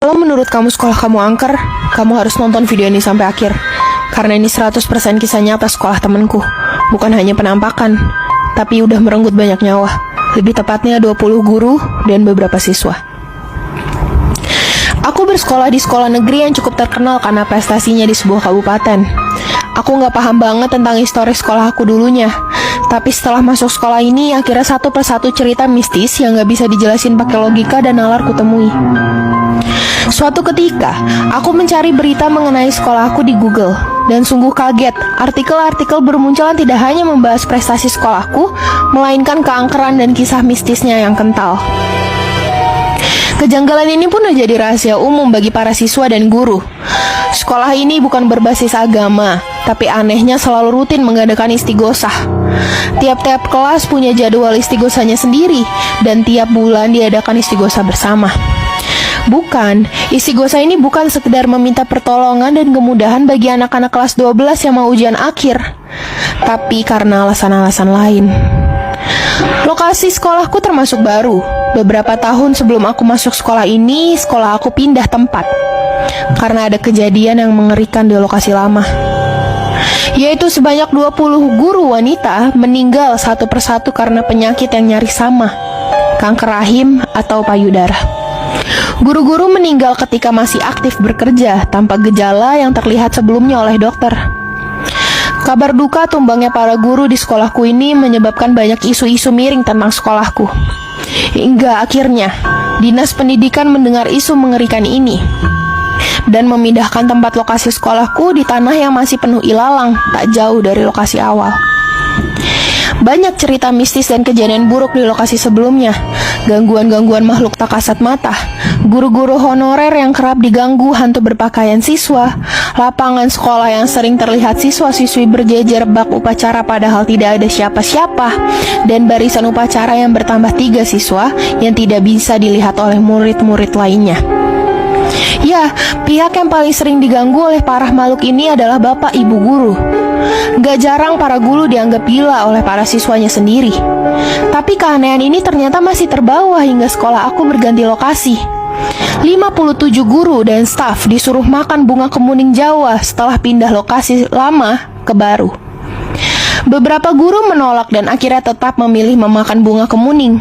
Kalau menurut kamu sekolah kamu angker, kamu harus nonton video ini sampai akhir. Karena ini 100% kisah nyata sekolah temanku. Bukan hanya penampakan, tapi udah merenggut banyak nyawa. Lebih tepatnya 20 guru dan beberapa siswa. Aku bersekolah di sekolah negeri yang cukup terkenal karena prestasinya di sebuah kabupaten. Aku gak paham banget tentang histori sekolah aku dulunya. Tapi setelah masuk sekolah ini, akhirnya satu persatu cerita mistis yang gak bisa dijelasin pakai logika dan nalar kutemui. Suatu ketika, aku mencari berita mengenai sekolah aku di Google. Dan sungguh kaget, artikel-artikel bermunculan tidak hanya membahas prestasi sekolahku, melainkan keangkeran dan kisah mistisnya yang kental. Kejanggalan ini pun menjadi rahasia umum bagi para siswa dan guru. Sekolah ini bukan berbasis agama, tapi anehnya selalu rutin mengadakan istighosah. Tiap-tiap kelas punya jadwal istighosahnya sendiri, dan tiap bulan diadakan istighosah bersama. Bukan, istighosah ini bukan sekedar meminta pertolongan dan kemudahan bagi anak-anak kelas 12 yang mau ujian akhir, tapi karena alasan-alasan lain. Lokasi sekolahku termasuk baru. Beberapa tahun sebelum aku masuk sekolah ini, sekolah aku pindah tempat karena ada kejadian yang mengerikan di lokasi lama, yaitu sebanyak 20 guru wanita meninggal satu persatu karena penyakit yang nyaris sama, kanker rahim atau payudara. Guru-guru meninggal ketika masih aktif bekerja tanpa gejala yang terlihat sebelumnya oleh dokter. Kabar duka tumbangnya para guru di sekolahku ini menyebabkan banyak isu-isu miring tentang sekolahku. Hingga akhirnya, Dinas Pendidikan mendengar isu mengerikan ini dan memindahkan tempat lokasi sekolahku di tanah yang masih penuh ilalang, tak jauh dari lokasi awal. Banyak cerita mistis dan kejadian buruk di lokasi sebelumnya. Gangguan-gangguan makhluk tak kasat mata, guru-guru honorer yang kerap diganggu hantu berpakaian siswa, lapangan sekolah yang sering terlihat siswa-siswi berjejer bak upacara padahal tidak ada siapa-siapa, dan barisan upacara yang bertambah 3 siswa yang tidak bisa dilihat oleh murid-murid lainnya. Ya, pihak yang paling sering diganggu oleh para makhluk ini adalah bapak ibu guru. Gak jarang para guru dianggap gila oleh para siswanya sendiri. Tapi keanehan ini ternyata masih terbawa hingga sekolah aku berganti lokasi. 57 guru dan staf disuruh makan bunga kemuning Jawa setelah pindah lokasi lama ke baru. Beberapa guru menolak dan akhirnya tetap memilih memakan bunga kemuning.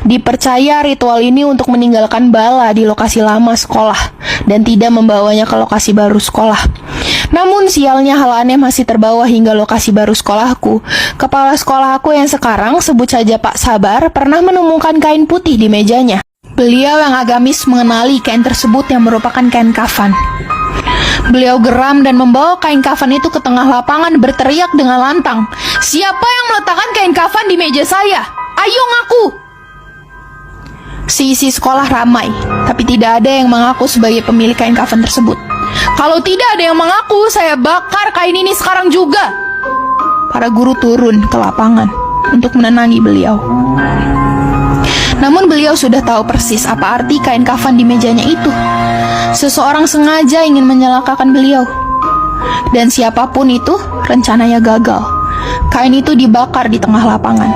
Dipercaya ritual ini untuk meninggalkan bala di lokasi lama sekolah dan tidak membawanya ke lokasi baru sekolah. Namun sialnya hal aneh masih terbawa hingga lokasi baru sekolahku. Kepala sekolah aku yang sekarang, sebut saja Pak Sabar, pernah menemukan kain putih di mejanya. Beliau yang agamis mengenali kain tersebut yang merupakan kain kafan. Beliau geram dan membawa kain kafan itu ke tengah lapangan berteriak dengan lantang, "Siapa yang meletakkan kain kafan di meja saya? Ayo ngaku!" Seisi sekolah ramai, tapi tidak ada yang mengaku sebagai pemilik kain kafan tersebut. "Kalau tidak ada yang mengaku, saya bakar kain ini sekarang juga." Para guru turun ke lapangan untuk menenangi beliau. Namun beliau sudah tahu persis apa arti kain kafan di mejanya itu. Seseorang sengaja ingin menyelakakan beliau. Dan siapapun itu, rencananya gagal. Kain itu dibakar di tengah lapangan.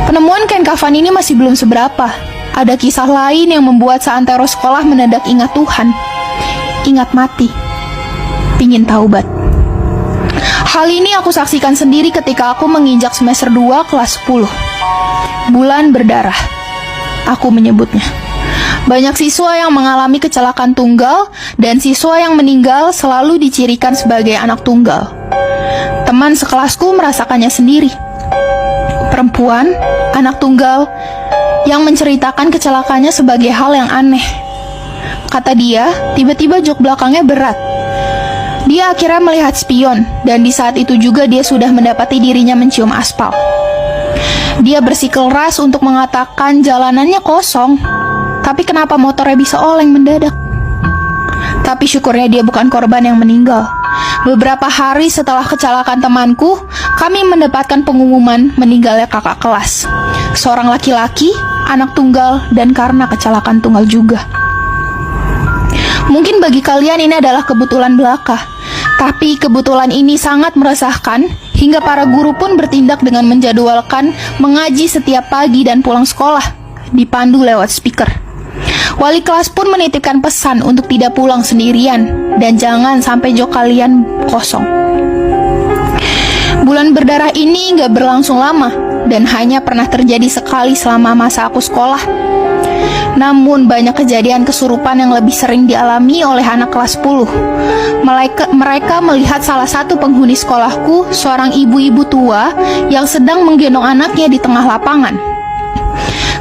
Penemuan kain kafan ini masih belum seberapa. Ada kisah lain yang membuat seantero sekolah mendadak ingat Tuhan, ingat mati, pingin taubat. Hal ini aku saksikan sendiri ketika aku menginjak semester 2 kelas 10. Bulan berdarah, aku menyebutnya. Banyak siswa yang mengalami kecelakaan tunggal, dan siswa yang meninggal selalu dicirikan sebagai anak tunggal. Teman sekelasku merasakannya sendiri. Perempuan, anak tunggal, yang menceritakan kecelakaannya sebagai hal yang aneh. Kata dia, tiba-tiba jok belakangnya berat. Dia akhirnya melihat spion, dan di saat itu juga dia sudah mendapati dirinya mencium aspal. Dia bersikeras untuk mengatakan jalanannya kosong, tapi kenapa motornya bisa oleng mendadak? Tapi syukurnya dia bukan korban yang meninggal. Beberapa hari setelah kecelakaan temanku, kami mendapatkan pengumuman meninggalnya kakak kelas. Seorang laki-laki, anak tunggal, dan karena kecelakaan tunggal juga. Mungkin bagi kalian ini adalah kebetulan belaka, tapi kebetulan ini sangat meresahkan hingga para guru pun bertindak dengan menjadwalkan mengaji setiap pagi dan pulang sekolah, dipandu lewat speaker. Wali kelas pun menitipkan pesan untuk tidak pulang sendirian dan jangan sampai jok kalian kosong. Bulan berdarah ini gak berlangsung lama dan hanya pernah terjadi sekali selama masa aku sekolah. Namun banyak kejadian kesurupan yang lebih sering dialami oleh anak kelas 10. Mereka melihat salah satu penghuni sekolahku, seorang ibu-ibu tua yang sedang menggendong anaknya di tengah lapangan.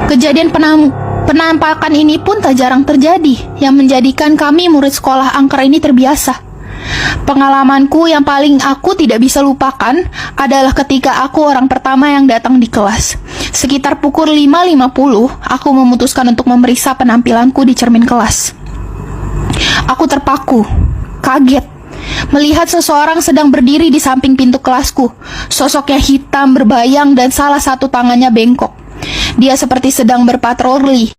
Kejadian penampakan ini pun tak jarang terjadi, yang menjadikan kami murid sekolah angker ini terbiasa. Pengalamanku yang paling aku tidak bisa lupakan adalah ketika aku orang pertama yang datang di kelas. Sekitar pukul 5.50, aku memutuskan untuk memeriksa penampilanku di cermin kelas. Aku terpaku, kaget, melihat seseorang sedang berdiri di samping pintu kelasku. Sosoknya hitam berbayang dan salah satu tangannya bengkok. Dia seperti sedang berpatroli.